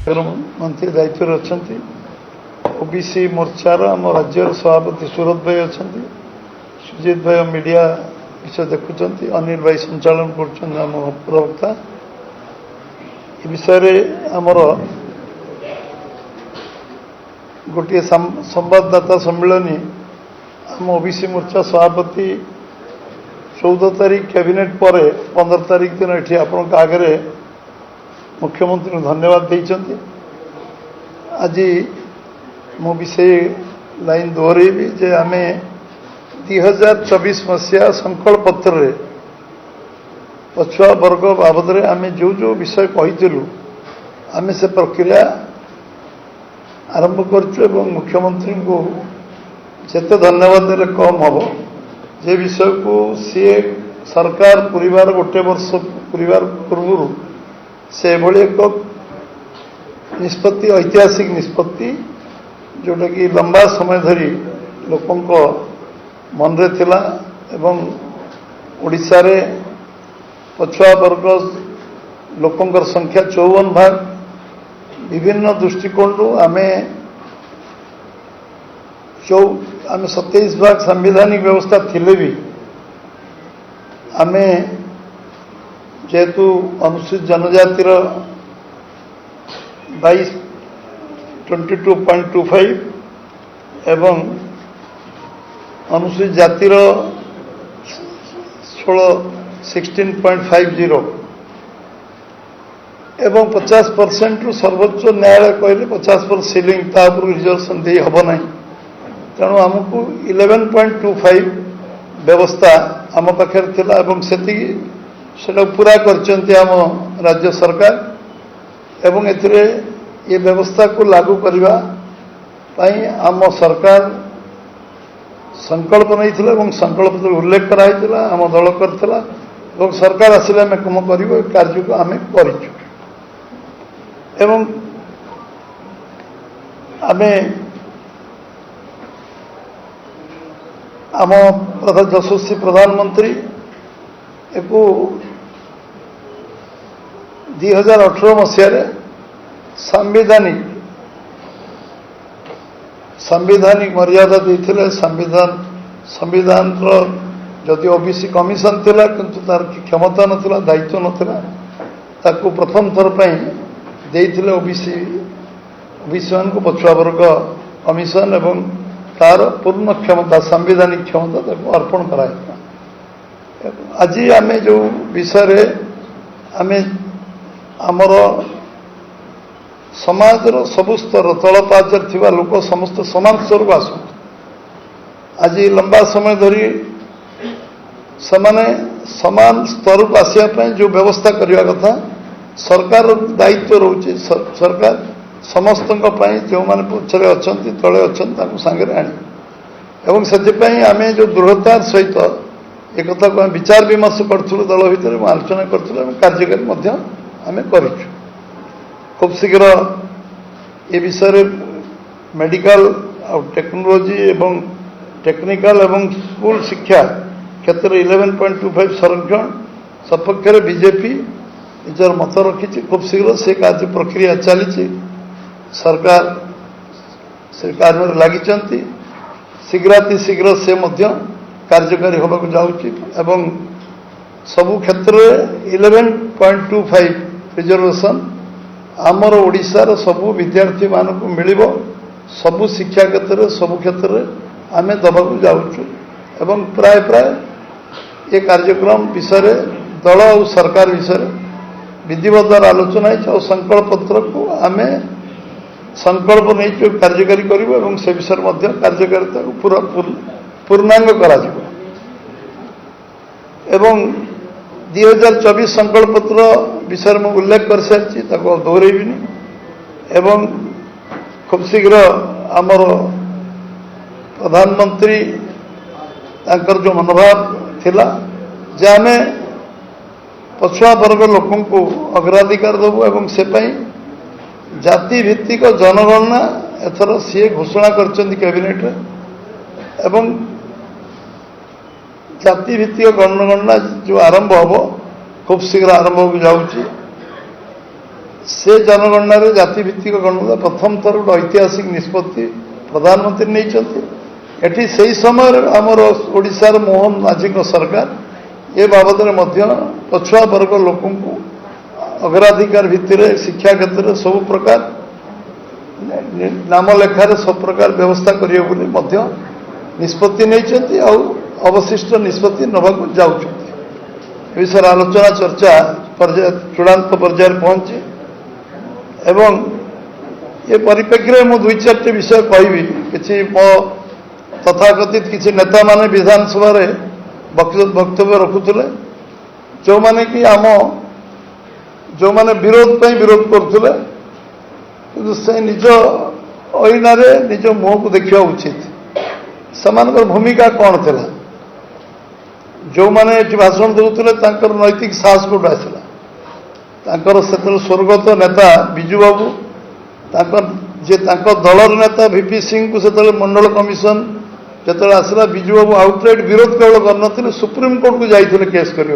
मंत्री दायित्व अच्छा ओबीसी मोर्चार आम राज्य सभापति सूरत भाई अच्छा सुजीत भाई मीडिया विषय देखुं अनिल भाई संचालन कर प्रवक्ता विषय आमर गोटे संवाददाता सम्मेलन आम ओबीसी मोर्चा सभापति 14 तारीख कैबिनेट पर 15 तारीख दिन ये आपण आगे मुख्यमंत्री धन्यवाद देइछन्ति। आज मो विषय लाइन दोहरेबी जे आमे 2024 मसीहा संकल्प पत्र पछुआ वर्ग बाबद आमे जो जो विषय कहीलु आमे से प्रक्रिया आरंभ करूँ मुख्यमंत्री को जिते धन्यवाद देले कम हम जे विषय को सी सरकार परिवार गोटे वर्ष परिवार पूर्व से एक निष्पत्ति ऐतिहासिक निष्पत्ति जोटा कि लंबा समय धरी लोकों मन रे थिला एवं ओडिशा रे पछुआ वर्ग लोकों संख्या 54 भाग विभिन्न दृष्टिकोण आमे 27 भाग संवैधानिक व्यवस्था थिले भी आमे जेहेतु अनुसूचित जनजातिर 22.25 एवं अनुसूचित जातिर 16.50 एवं 50% रु सर्वोच्च न्यायालय कहले 50% सीलिंग तापर रिजर्वेशन दे हब ना तेणु आमको 11.25 व्यवस्था आम पाखे थिला एवं सेटा पूरा करचंती आम राज्य सरकार एवं एथिरे ये व्यवस्था को लागू करने आम सरकार संकल्प नहीं संकल्प उल्लेख कराइला आम दल करथिला एवं सरकार आसिले आम कम कर कार्य को आम करिछु एवं आमे आम यशस्वी प्रधानमंत्री एको 2018 मसीह संवैधानिक मर्यादा देते संविधान जदि ओबीसी कमिशन थिला किंतु तार क्षमता नथिला दायित्व नथिला ताकू प्रथम थर पई देइथिले ओबीसी मान को पछुआ वर्ग कमिशन एवं तार पूर्ण क्षमता संवैधानिक क्षमता ताकू अर्पण कराइला। आज आमे जो विषय आमे आमर समाजर सबु स्तर तल पाचर थिबा लोक समस्त समान स्तर को आसु आज लंबा समय धरी समान स्तर को आसिया जो व्यवस्था करने कथा सरकार दायित्व रोचे सरकार समस्त जो मैंने पछरे अच्छा तले अच्छा सांगे आने एवं से आमे जो दृढ़तार सहित एक कथा को विचार विमर्श करूँ दल भितर आलोचना करूँ कार्यकारी आम कर खूब शीघ्र ये विषय मेडिकल टेक्नोलोजी एवं टेक्निकल एवं स्कूल शिक्षा क्षेत्र 11.25 संरक्षण सपक्ष बीजेपी निजर मत रखी खूब शीघ्र से कार्य प्रक्रिया चली सरकार से कार्य लगी शीघ्राति शीघ्र से कार्यकारी होगा जाऊँगी एवं सबु क्षेत्र 11.25 रिजर्वेशन आमर ओडिशार सबु विद्यार्थी मानक मिलिब सबु शिक्षा क्षेत्र सबु क्षेत्र में आम दबाक जाऊँ एवं प्राय ये कार्यक्रम विषय दल और सरकार विषय विधिवत आलोचना है संकल्प पत्र को आम संकल्प नहीं कार्यकारी करूँ से विषय कार्यकारिता को पूरा पूर्णांग करा एवं 2024 संकल्प पत्र विषय में उल्लेख कर सारी दोहरेबी एवं खूब शीघ्र आमर प्रधानमंत्री जो मनोभाव थिला जे आम पछुआ वर्ग लोकों को अग्राधिकार देवु एवं से जाति भित्तिक जनगणना एथर सी घोषणा कर कैबिनेट एवं जाति भित्तिक जनगणना जो आरंभ हम खूब शीघ्र आरंभ हो जाऊँगी से जनगणना जातिभित्तिक गणना प्रथम थर गोटे ऐतिहासिक निष्पत्ति प्रधानमंत्री नहीं एटी से समय आमर ओडिशार मोहन माझी सरकार ए बाबद पछुआ वर्ग लोक अग्राधिकार भित्तिर शिक्षा क्षेत्र में सब प्रकार नाम लेखार सब प्रकार व्यवस्था करिए बोली निष्पत्ति नहीं अवशिष्ट निष्पत्ति नवाक जाऊँ विषय आलोचना चर्चा चूड़ांत पर्यायर पहुंची एवं ये परिप्रेक्षी में दुई चार विषय कहबी कि मो तथाकथित किसी नेता माने विधानसभा वक्तव्य रखुले जो माने कि आम जो माने विरोध विरोध करुले से निज अईन निज मुह को देखा उचित समान भूमिका कौन थी जो माने भाषण दूसरे नैतिक साहस कौट आसला से स्वर्गत नेता विजु बाबू जे दलर नेता वीपी सिंह को से मंडल कमिशन जो आसला विजु बाबू आउटराइट विरोध केवल कर सुप्रीमकोर्ट को जाते केस कर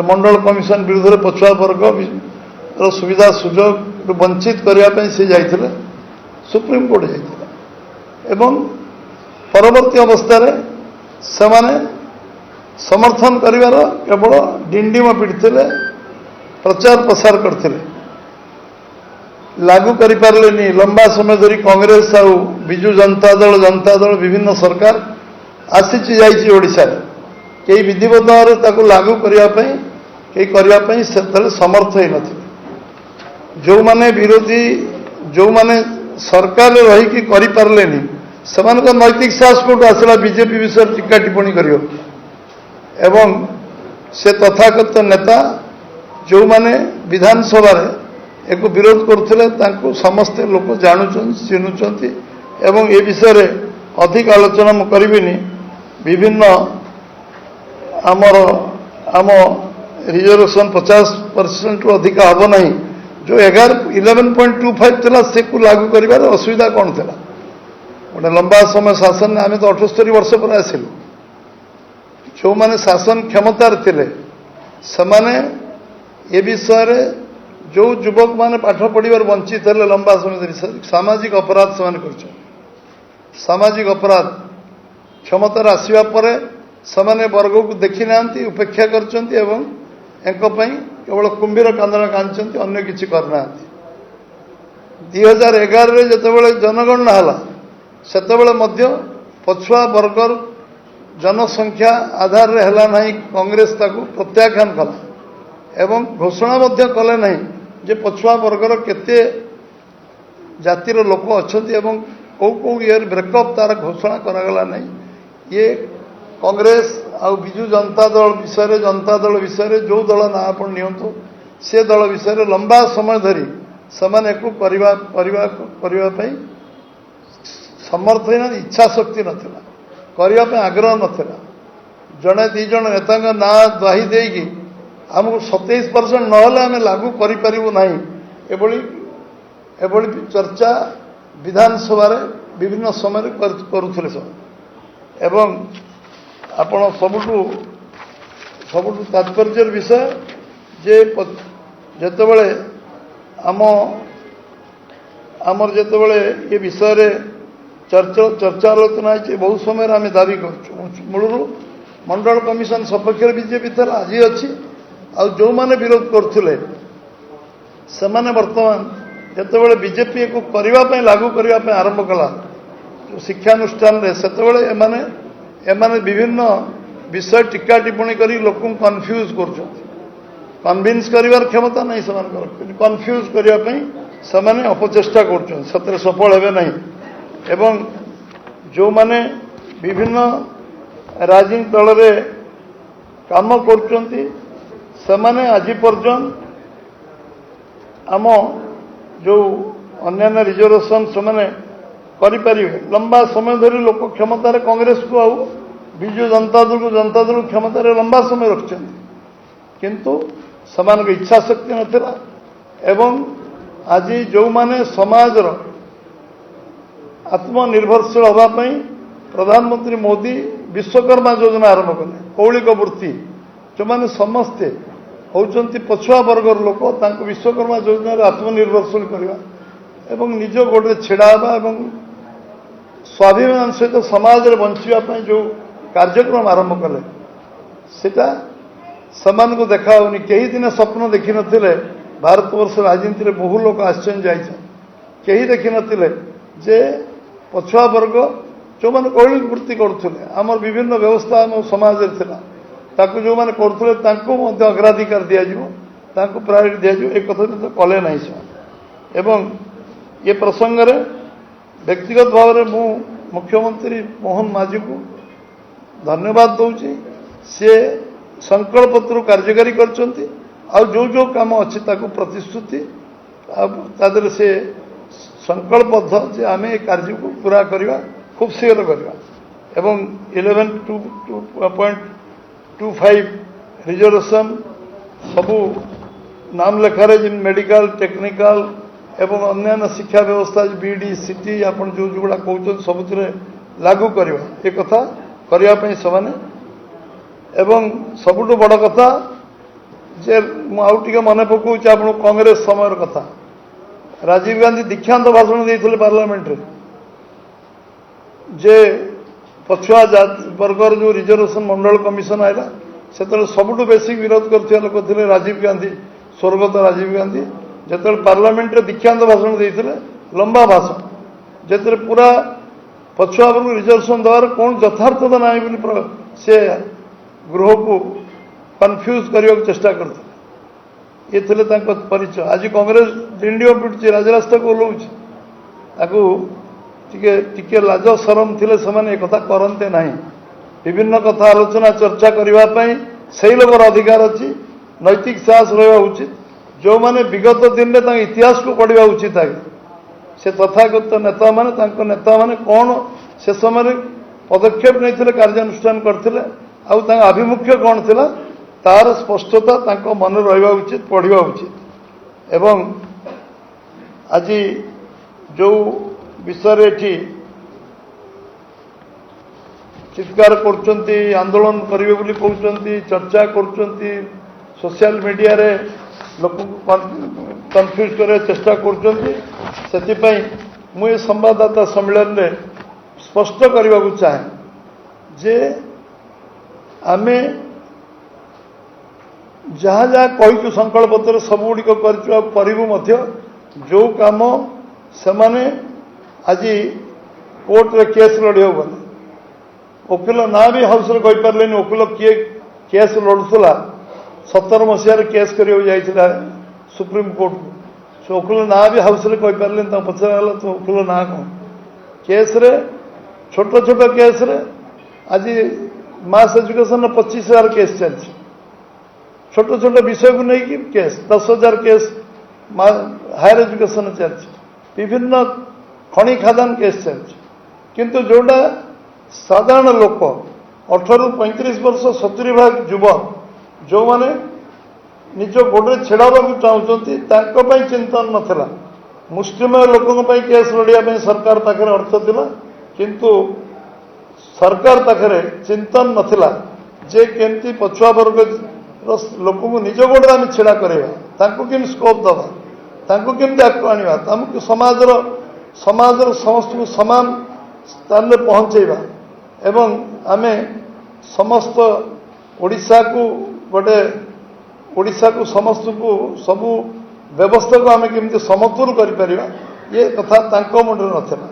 मंडल कमिशन विरुद्ध में पछुआ वर्ग सुविधा सुजोग वंचित करने से जाते सुप्रीमकोर्ट जाते परवर्ती अवस्था से समर्थन करिवार केवल डिंडिम पिटते प्रचार प्रसार करते लागू करें लंबा समय धरी कांग्रेस आ विजु जनता दल विभिन्न सरकार आसी ओडिशा कई विधिवत भाव लागू करने से समर्थ ही नथिले जो माने विरोधी जो माने सरकार रही करें से नैतिक साहस कौट आसला बीजेपी विषय टीका टिप्पणी कर से तथाकथित नेता जो माने विधानसभा एक विरोध करुले समस्ते लोक जानुं चिन्हुंट एवं ए विषय अधिक आलोचना मु करिबिनी विभिन्न आमर आम रिजर्वेशन 50% रु अधिक हम ना जो 11.25 था से को लागू कर असुविधा कौन था गोटे लंबा समय शासन आम तो 78 वर्ष पर आसिलु जो माने शासन क्षमतार थिले समाने ए विषय जो युवक माने पाठ पढ़िबार वंचित हेले लंबा समय धरी सामाजिक अपराध से सामाजिक अपराध क्षमतार आसवा पर समाने वर्ग को देखी ना उपेक्षा करछंती एवं केवल कुंभीर कांदना कांचंती अन्य किछि करना 2011 जितेबाला जनगणना हला सेतेबाला मध्य पछुआ वर्गर जनसंख्या आधार रे हला नहीं कांग्रेस ताकू प्रत्याख्यान कला एवं घोषणा मध्य कले नहीं जे पछुआ वर्गर केते जातिर लोक अच्छे एवं कौ कौ ईयर ब्रेकअप तार घोषणा करागला नहीं ये कांग्रेस आ विजु जनता दल विषय जो दल ना आपण नियंतु से दल विषय लंबा समय धरी समान को करने समर्थ ही इच्छा शक्ति नाला करने आग्रह नाला जड़े दीज नेता ना द्वाही देगी आमको 27% नहले आम लागू करूँ ना एभली चर्चा विधानसभा विभिन्न समय करुले सब एवं आपण सबुठू तात्पर्य विषय जे जेतेबेले आमर जेतेबेले ये विषय चर्चा आलोचना है बहुत समय आम दाबी कर मूलर मंडल कमिशन सपक्ष बीजेपी था आज अच्छी आ जो माने विरोध करते से बर्तमान जितेबाला बीजेपी को करने लागू करने आरंभ कला जो शिक्षानुष्ठान से एमाने विभिन्न विषय टीका टिप्पणी कर लोक कन्फ्यूज कर कन्विन्स कर क्षमता नहीं से कन्फ्यूज करने से अपचेष्टा कर सफल हे नहीं एवं जो माने विभिन्न राजनीति दल में काम कर आज पर्यंत आम जो अन्य रिजर्वेशन से करें लंबा समय धरी लोक क्षमतार कांग्रेस को आउ विजु जनता दल क्षमतार लंबा समय रखिंट किंतु समान इच्छा शक्ति नाला एवं आज जो माने समाज आत्मनिर्भरशील होगापी प्रधानमंत्री मोदी विश्वकर्मा योजना आरंभ कले कौलिक वृत्ति जो माने समस्ते होउचंती पछुआ वर्गर लोक तांको विश्वकर्मा योजना आत्मनिर्भरशील करवा एवं निज गोड़े छिड़ा एवं स्वाभिमान सहित समाज में बंचापी जो कार्यक्रम आरंभ कले सेटा समान को देखा होनी कई दिन स्वप्न देखी नथिले भारतवर्ष राजनीति में बहु लोग आश्चर्य जाइछन कहीं देखी नथिले जे पछुआ वर्ग जो मैंने कौलिक वृत्ति करुले आमर विभिन्न व्यवस्था आम समाज में थिला ताकू जो मैंने करुले तांको मध्य अग्राधिकार दियाजिवो तांको प्रायोरिटी दियाजिवो एक कथा तो कले नहीं से एवं ये प्रसंग रे व्यक्तिगत भाव में मु मुख्यमंत्री मोहन माझी को धन्यवाद दूची सी संकल्प पत्र कार्यकारी करचंती और जो काम अच्छी ताकू प्रतिश्रुति तादर से संकल्पबद्ध जे आम ए कार्य को पूरा करवा खूब शीघ्र करवा एवं 11.25 रिजर्वेशन सबू नाम लेखार जिन मेडिकल टेक्निकल एवं अन्य शिक्षा व्यवस्था बीडी सीटी आपन जो जोगुड़ा कहते सबुथिरे लागू करवा ये कथा करने समान एवं सबुठ बड़ कथा जे मुझे मन पकाऊँ आप कांग्रेस समय कथा राजीव गांधी दीक्षांत भाषण देते पार्लियामेंट रे जे पछुआ वर्गर जो रिजर्वेशन मंडल कमिशन आएगा से सबुठ बेसी विरोध करथिया लोक थे राजीव गांधी स्वर्गत राजीव गांधी जिते पार्लियामेंट रे दीक्षांत भाषण देते लंबा भाषण जिते पूरा पछुआ वर्ग रिजर्वेशन देवार कौन यथार्थता ना से गृह को कन्फ्यूज करने को चेष्टा करते ये थे परिचय आज कांग्रेस डिंडियो पिटुची राजरास्ता को ओह्लौची टिके लाज सरम थिले समान एक कथा करते ना विभिन्न कथा आलोचना चर्चा करने से लोकर अधिकार अच्छी नैतिक साहस रहा उचित जो माने विगत दिन में इतिहास को पढ़ा उचित आगे से तथागत नेता माने नेता माने कौन से समय पदक्षेप नहीं कार्यानुष्ठान करते आभिमुख्य कौन थिला तार स्पष्टता तांको मन रहा उचित पढ़ा उचित एवं आज जो विषय एठी चित्कार करचंती आंदोलन करिवे बोली कहउचंती चर्चा करचंती सोशल मीडिया रे लोक कन्फ्यूज करे चेष्टा करचंती सेति पई मु ए संवाददाता सम्मेलन रे स्पष्ट करबा को चाहे जे आमे जहाँ जहाँ कहीचु संकल्प पत्र सबुगुड़िक करूँ जो काम से आज कोर्ट रे केस लड़े गले वकिल ना भी हाउस रे कही पारे वकिल किए केस लड़ुला 17 मसीह केस करा सुप्रीम कोर्ट को से वकिल ना भी हाउस रे कही पारे पचरा तो वकिल ना कौन केस रे छोट छोट केस रे आज मास एजुकेशन 25,000 केस चलती छोट छोट विषय को लेकिन केस 10,000 केस हायर एजुकेशन चलती विभिन्न खनि खादान केस चलती किंतु जोटा साधारण लोक 18 ରୁ 35 वर्ष 70 भाग युवक जो माने निज गोड़े छेड़ावा चाहते चिंतन नथिला मुस्लिम लोकों केस लड़िया सरकार पाखे अर्थ थिला किंतु सरकार पाखे चिंतन नथिला जे केमती पछुआ वर्ग लोक निज गोड़े आम छेड़ा करवा केमी स्कोप दवा केमती आगे आने समाजर समस्त को समान स्थान में पहुँचेवा एवं आमे समस्त ओडिशा को गोटे ओडिशा को समस्त को सबू व्यवस्था को आम केमती समतुल कर ये कथा मुंडे नथिला